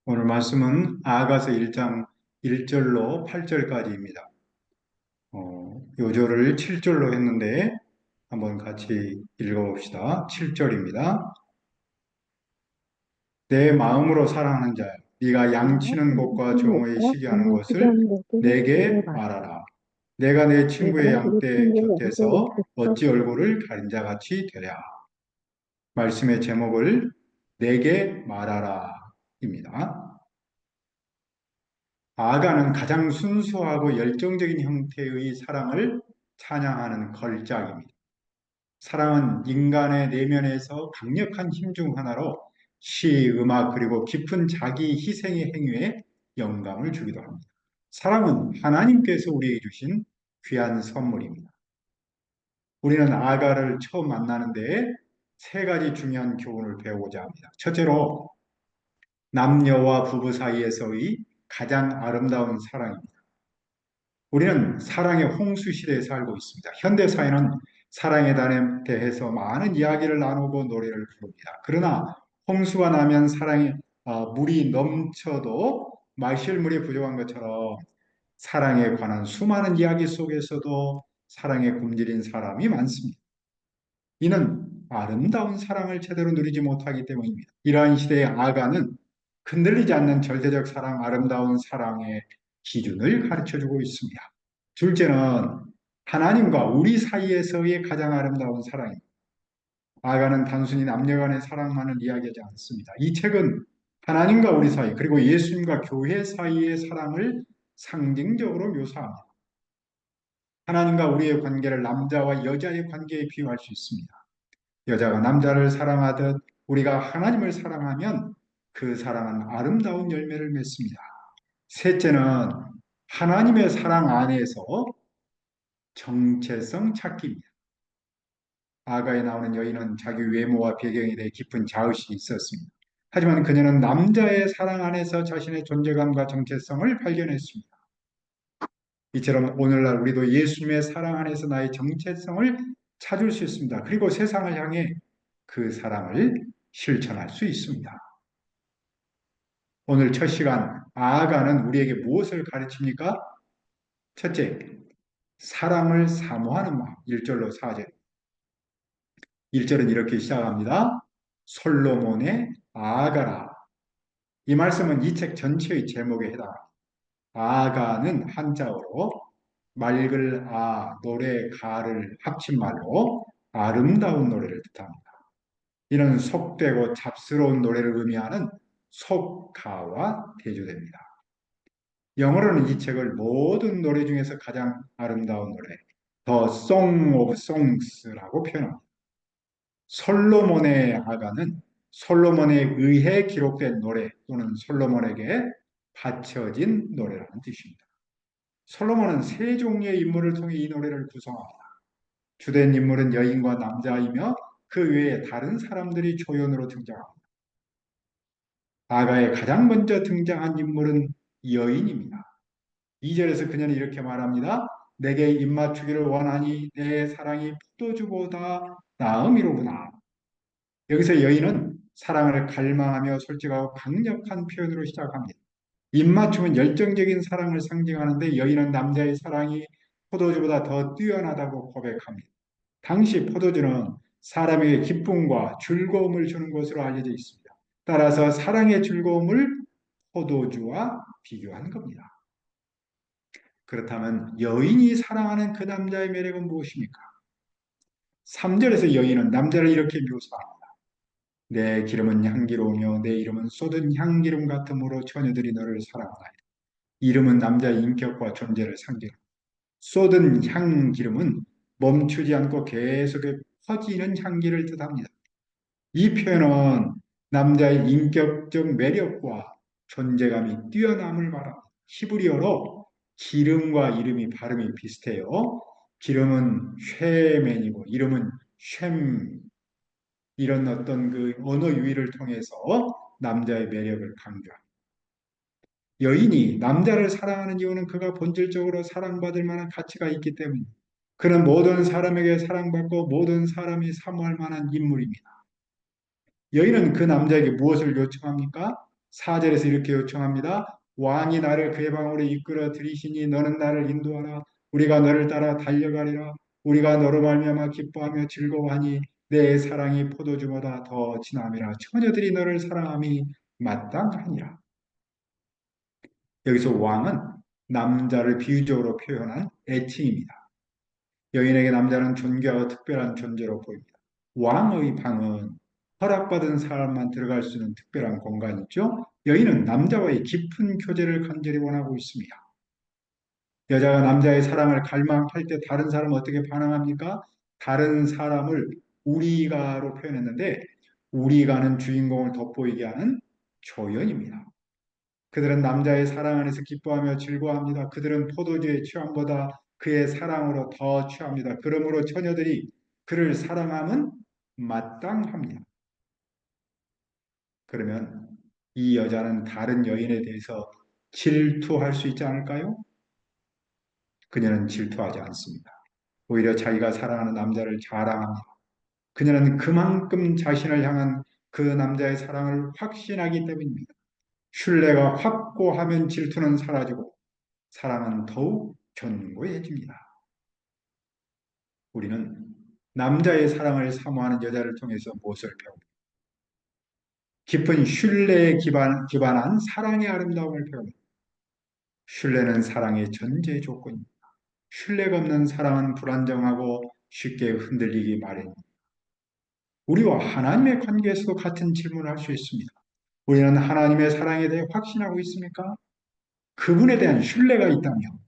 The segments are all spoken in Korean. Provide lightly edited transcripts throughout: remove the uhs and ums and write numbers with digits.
오늘 말씀은 아가서 1장 1절로 8절까지입니다. 요절을 7절로 했는데 한번 같이 읽어봅시다. 7절입니다. 내 마음으로 사랑하는 자야, 네가 내가 양치는 그의 곳과 종의 친구가 시기하는 정을 곳을 기도하는 것을 내게 내게 말하라. 말하라. 내가 내 내가 친구의 우리 양떼 친구의 양떼 곁에서 곁에서 어찌 얼굴을 가린 자같이 되랴. 말씀의 제목을 내게 말하라입니다. 아가는 가장 순수하고 열정적인 형태의 사랑을 찬양하는 걸작입니다. 사랑은 인간의 내면에서 강력한 힘 중 하나로 시, 음악, 그리고 깊은 자기 희생의 행위에 영감을 주기도 합니다. 사랑은 하나님께서 우리에게 주신 귀한 선물입니다. 우리는 아가를 처음 만나는데 세 가지 중요한 교훈을 배우고자 합니다. 첫째로, 남녀와 부부 사이에서의 가장 아름다운 사랑입니다. 우리는 사랑의 홍수 시대에 살고 있습니다. 현대 사회는 사랑에 대해서 많은 이야기를 나누고 노래를 부릅니다. 그러나 홍수가 나면 물이 넘쳐도 마실 물이 부족한 것처럼 사랑에 관한 수많은 이야기 속에서도 사랑에 굶주린 사람이 많습니다. 이는 아름다운 사랑을 제대로 누리지 못하기 때문입니다. 이러한 시대의 아가는 흔들리지 않는 절대적 사랑, 아름다운 사랑의 기준을 가르쳐주고 있습니다. 둘째는 하나님과 우리 사이에서의 가장 아름다운 사랑입니다. 아가는 단순히 남녀 간의 사랑만을 이야기하지 않습니다. 이 책은 하나님과 우리 사이, 그리고 예수님과 교회 사이의 사랑을 상징적으로 묘사합니다. 하나님과 우리의 관계를 남자와 여자의 관계에 비유할 수 있습니다. 여자가 남자를 사랑하듯 우리가 하나님을 사랑하면 그 사랑은 아름다운 열매를 맺습니다. 셋째는 하나님의 사랑 안에서 정체성 찾기입니다. 아가에 나오는 여인은 자기 외모와 배경에 대해 깊은 자의식이 있었습니다. 하지만 그녀는 남자의 사랑 안에서 자신의 존재감과 정체성을 발견했습니다. 이처럼 오늘날 우리도 예수님의 사랑 안에서 나의 정체성을 찾을 수 있습니다. 그리고 세상을 향해 그 사랑을 실천할 수 있습니다. 오늘 첫 시간 아가는 우리에게 무엇을 가르칩니까? 첫째, 사랑을 사모하는 마음. 1절로 4절. 1절은 이렇게 시작합니다. 솔로몬의 아가라. 이 말씀은 이 책 전체의 제목에 해당합니다. 아가는 한자어로 맑을 노래, 가를 합친 말로 아름다운 노래를 뜻합니다. 이는 속되고 잡스러운 노래를 의미하는 속가와 대조됩니다. 영어로는 이 책을 모든 노래 중에서 가장 아름다운 노래, The Song of Songs라고 표현합니다. 솔로몬의 아가는 솔로몬에 의해 기록된 노래 또는 솔로몬에게 바쳐진 노래라는 뜻입니다. 솔로몬은 세 종류의 인물을 통해 이 노래를 구성합니다. 주된 인물은 여인과 남자이며 그 외에 다른 사람들이 조연으로 등장합니다. 아가의 가장 먼저 등장한 인물은 여인입니다. 2절에서 그녀는 이렇게 말합니다. 내게 입맞추기를 원하니 내 사랑이 포도주보다 나음이로구나. 여기서 여인은 사랑을 갈망하며 솔직하고 강력한 표현으로 시작합니다. 입맞춤은 열정적인 사랑을 상징하는데 여인은 남자의 사랑이 포도주보다 더 뛰어나다고 고백합니다. 당시 포도주는 사람에게 기쁨과 즐거움을 주는 것으로 알려져 있습니다. 따라서 사랑의 즐거움을 포도주와 비교한 겁니다. 그렇다면 여인이 사랑하는 그 남자의 매력은 무엇입니까? 3절에서 여인은 남자를 이렇게 묘사합니다. 내 기름은 향기로우며 내 이름은 쏟은 향기름 같으므로 처녀들이 너를 사랑하나이다. 이름은 남자의 인격과 존재를 상징합니다. 쏟은 향기름은 멈추지 않고 계속 퍼지는 향기를 뜻합니다. 이 표현은 남자의 인격적 매력과 존재감이 뛰어남을 말합니다. 히브리어로 기름과 이름이 발음이 비슷해요. 기름은 쉐멘이고 이름은 쉔, 이런 어떤 그 언어 유희를 통해서 남자의 매력을 강조합니다. 여인이 남자를 사랑하는 이유는 그가 본질적으로 사랑받을 만한 가치가 있기 때문입니다. 그는 모든 사람에게 사랑받고 모든 사람이 사모할 만한 인물입니다. 여인은 그 남자에게 무엇을 요청합니까? 4절에서 이렇게 요청합니다. 왕이 나를 그의 방으로 이끌어 들이시니 너는 나를 인도하라. 우리가 너를 따라 달려가리라. 우리가 너로 말미암아 기뻐하며 즐거워하니 내 사랑이 포도주보다 더 진함이라. 처녀들이 너를 사랑함이 마땅하니라. 여기서 왕은 남자를 비유적으로 표현한 애칭입니다. 여인에게 남자는 존귀하고 특별한 존재로 보입니다. 왕의 방은 허락받은 사람만 들어갈 수 있는 특별한 공간이죠. 여인은 남자와의 깊은 교제를 간절히 원하고 있습니다. 여자가 남자의 사랑을 갈망할 때 다른 사람은 어떻게 반응합니까? 다른 사람을 우리가로 표현했는데 우리가는 주인공을 돋보이게 하는 조연입니다. 그들은 남자의 사랑 안에서 기뻐하며 즐거워합니다. 그들은 포도주의 취함보다 그의 사랑으로 더 취합니다. 그러므로 처녀들이 그를 사랑함은 마땅합니다. 그러면 이 여자는 다른 여인에 대해서 질투할 수 있지 않을까요? 그녀는 질투하지 않습니다. 오히려 자기가 사랑하는 남자를 자랑합니다. 그녀는 그만큼 자신을 향한 그 남자의 사랑을 확신하기 때문입니다. 신뢰가 확고하면 질투는 사라지고 사랑은 더욱 견고해집니다. 우리는 남자의 사랑을 사모하는 여자를 통해서 무엇을 배웁니까? 깊은 신뢰에 기반한 사랑의 아름다움을 배웁니다. 신뢰는 사랑의 전제 조건입니다. 신뢰가 없는 사랑은 불안정하고 쉽게 흔들리기 마련입니다. 우리와 하나님의 관계에서도 같은 질문을 할 수 있습니다. 우리는 하나님의 사랑에 대해 확신하고 있습니까? 그분에 대한 신뢰가 있다면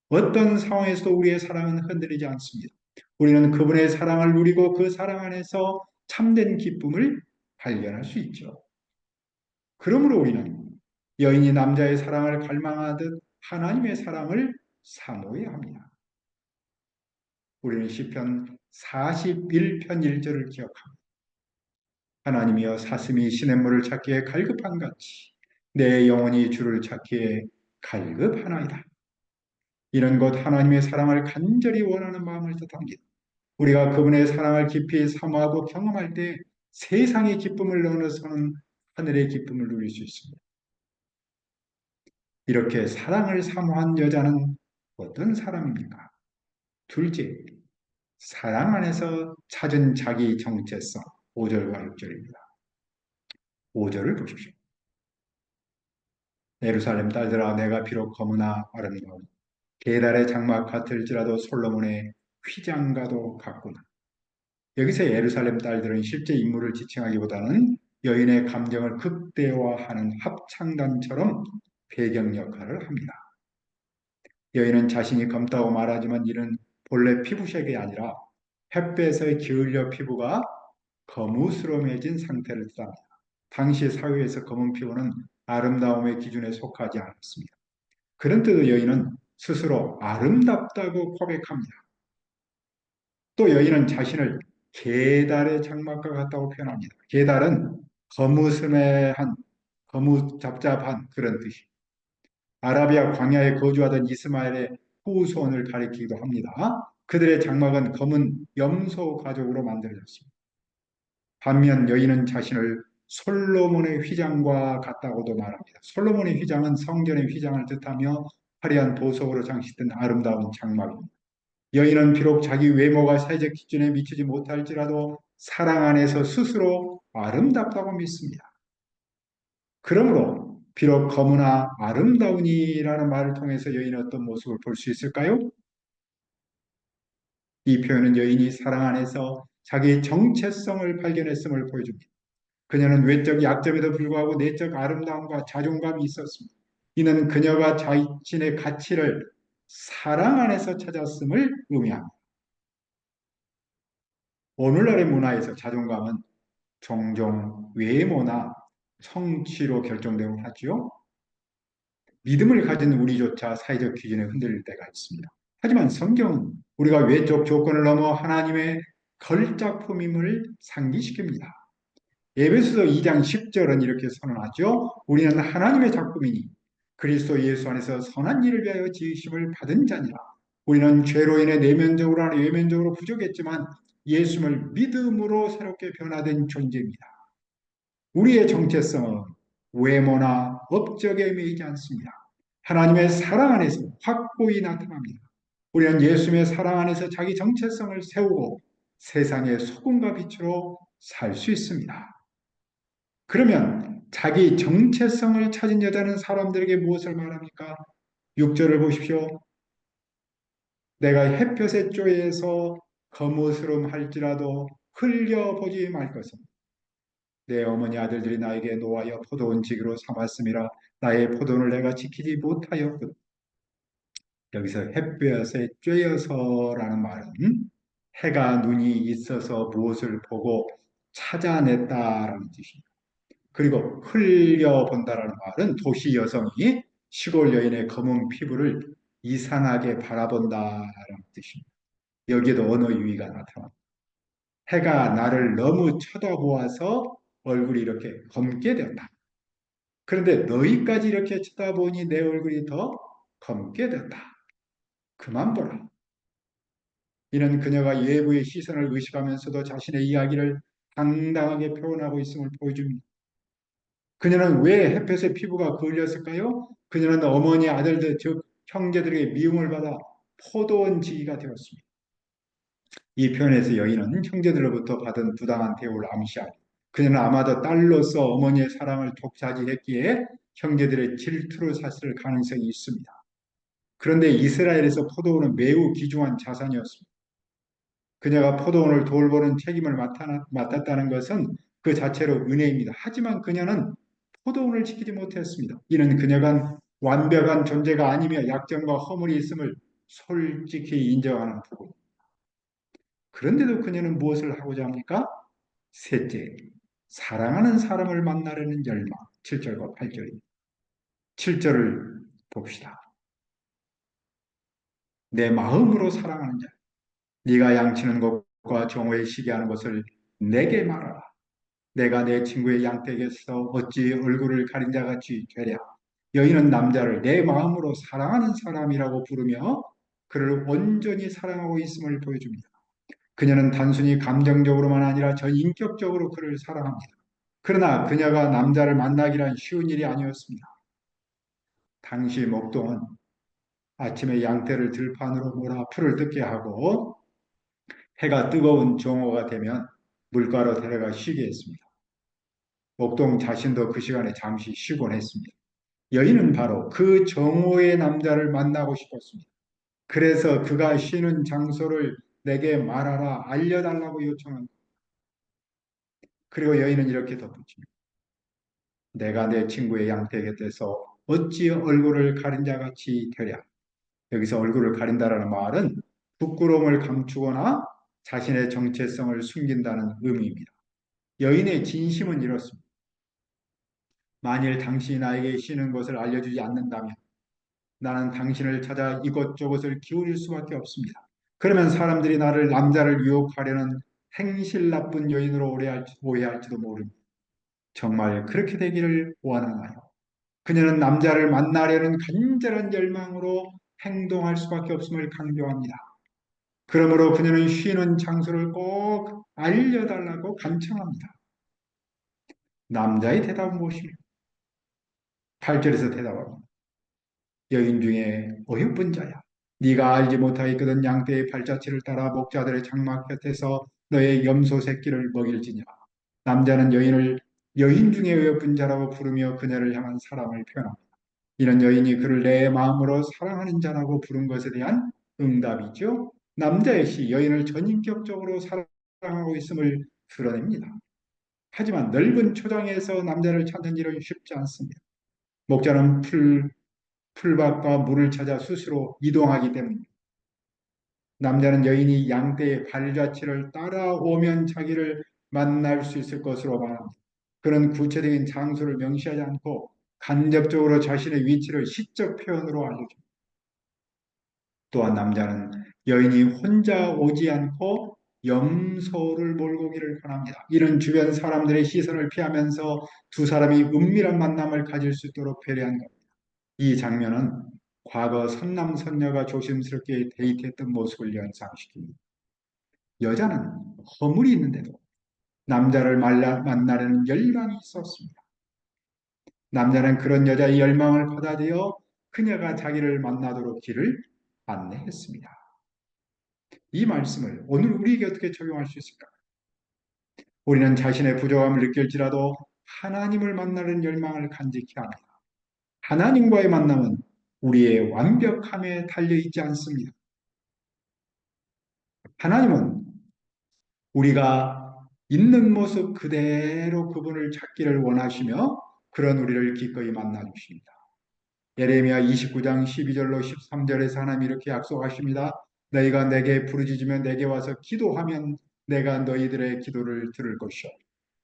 어떤 상황에서도 우리의 사랑은 흔들리지 않습니다. 우리는 그분의 사랑을 누리고 그 사랑 안에서 참된 기쁨을 발견할 수 있죠. 그러므로 우리는 여인이 남자의 사랑을 갈망하듯 하나님의 사랑을 사모해야 합니다. 우리는 시편 41편 1절을 기억합니다. 하나님이여 사슴이 시냇물을 찾기에 갈급한 같이 내 영혼이 주를 찾기에 갈급하나이다. 이런 것 하나님의 사랑을 간절히 원하는 마음을 뜻합니다. 우리가 그분의 사랑을 깊이 사모하고 경험할 때 세상의 기쁨을 넘어서는 하늘의 기쁨을 누릴 수 있습니다. 이렇게 사랑을 사모한 여자는 어떤 사람입니까? 둘째, 사랑 안에서 찾은 자기 정체성. 5절과 6절입니다. 5절을 보십시오. 예루살렘 딸들아 내가 비록 검으나 아름다운 계달의 장막 같을지라도 솔로몬의 휘장과도 같구나. 여기서 예루살렘 딸들은 실제 인물을 지칭하기보다는 여인의 감정을 극대화하는 합창단처럼 배경 역할을 합니다. 여인은 자신이 검다고 말하지만 이는 본래 피부색이 아니라 햇볕에 기울여 피부가 거무스름해진 상태를 뜻합니다. 당시 사회에서 검은 피부는 아름다움의 기준에 속하지 않았습니다. 그런데도 여인은 스스로 아름답다고 고백합니다. 또 여인은 자신을 게달의 장막과 같다고 표현합니다. 게달은 거무스매한, 거무잡잡한 그런 뜻이. 아라비아 광야에 거주하던 이스마엘의 후손을 가리키기도 합니다. 그들의 장막은 검은 염소 가죽으로 만들어졌습니다. 반면 여인은 자신을 솔로몬의 휘장과 같다고도 말합니다. 솔로몬의 휘장은 성전의 휘장을 뜻하며 화려한 보석으로 장식된 아름다운 장막입니다. 여인은 비록 자기 외모가 사회적 기준에 미치지 못할지라도 사랑 안에서 스스로 아름답다고 믿습니다. 그러므로 비록 검으나 아름다우니라는 말을 통해서 여인의 어떤 모습을 볼 수 있을까요? 이 표현은 여인이 사랑 안에서 자기의 정체성을 발견했음을 보여줍니다. 그녀는 외적 약점에도 불구하고 내적 아름다움과 자존감이 있었습니다. 이는 그녀가 자신의 가치를 사랑 안에서 찾았음을 의미합니다. 오늘날의 문화에서 자존감은 종종 외모나 성취로 결정되곤 하지요. 믿음을 가진 우리조차 사회적 기준에 흔들릴 때가 있습니다. 하지만 성경은 우리가 외적 조건을 넘어 하나님의 걸작품임을 상기시킵니다. 에베소서 2장 10절은 이렇게 선언하죠. 우리는 하나님의 작품이니 그리스도 예수 안에서 선한 일을 위하여 지으심을 받은 자니라. 우리는 죄로 인해 내면적으로나 외면적으로 부족했지만 예수를 믿음으로 새롭게 변화된 존재입니다. 우리의 정체성은 외모나 업적에 매이지 않습니다. 하나님의 사랑 안에서 확고히 나타납니다. 우리는 예수님의 사랑 안에서 자기 정체성을 세우고 세상의 소금과 빛으로 살 수 있습니다. 그러면 자기 정체성을 찾은 여자는 사람들에게 무엇을 말합니까? 6절을 보십시오. 내가 햇볕에 쬐에서 거무스름 할지라도 흘려보지 말 것은 내 어머니 아들들이 나에게 노하여 포도원 지기로 삼았음이라 나의 포도원을 내가 지키지 못하였거든. 여기서 햇볕에 쬐어서라는 말은 해가 눈이 있어서 무엇을 보고 찾아냈다라는 뜻입니다. 그리고 흘려본다라는 말은 도시 여성이 시골 여인의 검은 피부를 이상하게 바라본다라는 뜻입니다. 여기에도 언어 유희가 나타납니다. 해가 나를 너무 쳐다보아서 얼굴이 이렇게 검게 되었다. 그런데 너희까지 이렇게 쳐다보니 내 얼굴이 더 검게 되었다. 그만 보라. 이는 그녀가 예부의 시선을 의식하면서도 자신의 이야기를 당당하게 표현하고 있음을 보여줍니다. 그녀는 왜 햇볕에 피부가 그을렸을까요? 그녀는 어머니 아들들 즉 형제들에게 미움을 받아 포도원 지기가 되었습니다. 이 표현에서 여인은 형제들로부터 받은 부당한 대우를 암시하고 그녀는 아마도 딸로서 어머니의 사랑을 독차지했기에 형제들의 질투를 샀을 가능성이 있습니다. 그런데 이스라엘에서 포도원은 매우 귀중한 자산이었습니다. 그녀가 포도원을 돌보는 책임을 맡았다는 것은 그 자체로 은혜입니다. 하지만 그녀는 포도원을 지키지 못했습니다. 이는 그녀가 완벽한 존재가 아니며 약점과 허물이 있음을 솔직히 인정하는 부분. 그런데도 그녀는 무엇을 하고자 합니까? 셋째, 사랑하는 사람을 만나려는 열망. 7절과 8절입니다. 7절을 봅시다. 내 마음으로 사랑하는 자. 네가 양치는 것과 정오에 쉬게 하는 것을 내게 말하라. 내가 내 친구의 양떼에게서 어찌 얼굴을 가린 자 같이 되랴. 여인은 남자를 내 마음으로 사랑하는 사람이라고 부르며 그를 온전히 사랑하고 있음을 보여줍니다. 그녀는 단순히 감정적으로만 아니라 전 인격적으로 그를 사랑합니다. 그러나 그녀가 남자를 만나기란 쉬운 일이 아니었습니다. 당시 목동은 아침에 양떼를 들판으로 몰아 풀을 뜯게 하고 해가 뜨거운 정오가 되면 물가로 데려가 쉬게 했습니다. 목동 자신도 그 시간에 잠시 쉬곤 했습니다. 여인은 바로 그 정오의 남자를 만나고 싶었습니다. 그래서 그가 쉬는 장소를 내게 말하라 알려달라고 요청합니다. 그리고 여인은 이렇게 덧붙입니다. 내가 내 친구의 양떼 곁에서 어찌 얼굴을 가린 자 같이 되랴. 여기서 얼굴을 가린다라는 말은 부끄러움을 감추거나 자신의 정체성을 숨긴다는 의미입니다. 여인의 진심은 이렇습니다. 만일 당신이 나에게 쉬는 것을 알려주지 않는다면 나는 당신을 찾아 이곳저곳을 기울일 수밖에 없습니다. 그러면 사람들이 나를 남자를 유혹하려는 행실 나쁜 여인으로 오해할지도 모릅니다. 정말 그렇게 되기를 원하나요? 그녀는 남자를 만나려는 간절한 열망으로 행동할 수밖에 없음을 강조합니다. 그러므로 그녀는 쉬는 장소를 꼭 알려달라고 간청합니다. 남자의 대답은 무엇입니까? 8절에서 대답합니다. 여인 중에 어여쁜 자야. 네가 알지 못하겠거든 양떼의 발자취를 따라 목자들의 장막 곁에서 너의 염소 새끼를 먹일지니라. 남자는 여인을 여인 중에 어여쁜 자라고 부르며 그녀를 향한 사랑을 표현합니다. 이런 여인이 그를 내 마음으로 사랑하는 자라고 부른 것에 대한 응답이죠. 남자의 시 여인을 전인격적으로 사랑하고 있음을 드러냅니다. 하지만 넓은 초장에서 남자를 찾는 일은 쉽지 않습니다. 목자는 풀밭과 물을 찾아 스스로 이동하기 때문입니다. 남자는 여인이 양떼의 발자취를 따라오면 자기를 만날 수 있을 것으로 말합니다. 그는 구체적인 장소를 명시하지 않고 간접적으로 자신의 위치를 시적 표현으로 알려줍니다. 또한 남자는 여인이 혼자 오지 않고 염소를 몰고 오기를 권합니다. 이는 주변 사람들의 시선을 피하면서 두 사람이 은밀한 만남을 가질 수 있도록 배려한 겁니다. 이 장면은 과거 선남선녀가 조심스럽게 데이트했던 모습을 연상시킵니다. 여자는 허물이 있는데도 남자를 만나려는 열망이 있었습니다. 남자는 그런 여자의 열망을 받아들여 그녀가 자기를 만나도록 길을 안내했습니다. 이 말씀을 오늘 우리에게 어떻게 적용할 수 있을까? 우리는 자신의 부족함을 느낄지라도 하나님을 만나는 열망을 간직해야 합니다. 하나님과의 만남은 우리의 완벽함에 달려 있지 않습니다. 하나님은 우리가 있는 모습 그대로 그분을 찾기를 원하시며 그런 우리를 기꺼이 만나 주십니다. 예레미야 29장 12절로 13절에서 하나님이 이렇게 약속하십니다. 너희가 내게 부르짖으며 내게 와서 기도하면 내가 너희들의 기도를 들을 것이요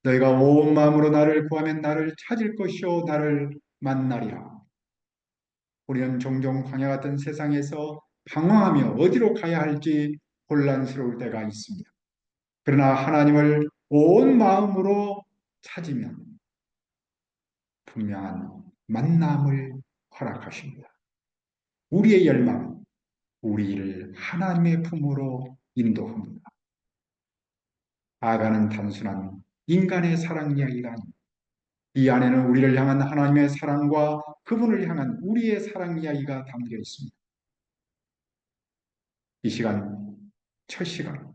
너희가 온 마음으로 나를 구하면 나를 찾을 것이요 나를 만나리라. 우리는 종종 광야 같은 세상에서 방황하며 어디로 가야 할지 혼란스러울 때가 있습니다. 그러나 하나님을 온 마음으로 찾으면 분명한 만남을 허락하십니다. 우리의 열망은 우리를 하나님의 품으로 인도합니다. 아가는 단순한 인간의 사랑 이야기가 아닙니다. 이 안에는 우리를 향한 하나님의 사랑과 그분을 향한 우리의 사랑 이야기가 담겨 있습니다. 이 시간, 첫 시간,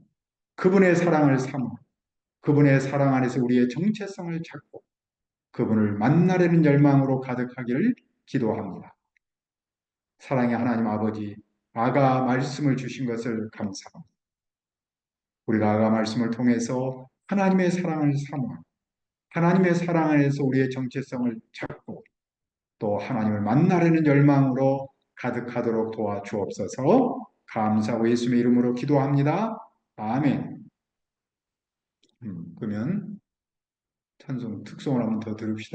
그분의 사랑을 삼아 그분의 사랑 안에서 우리의 정체성을 찾고 그분을 만나려는 열망으로 가득하기를 기도합니다. 사랑의 하나님 아버지, 아가 말씀을 주신 것을 감사합니다. 우리가 아가 말씀을 통해서 하나님의 사랑을 사모하 하나님의 사랑 안에서 우리의 정체성을 찾고 또 하나님을 만나려는 열망으로 가득하도록 도와주옵소서. 감사하고 예수님의 이름으로 기도합니다. 아멘. 그러면 찬송 특송을 한번 더 들읍시다.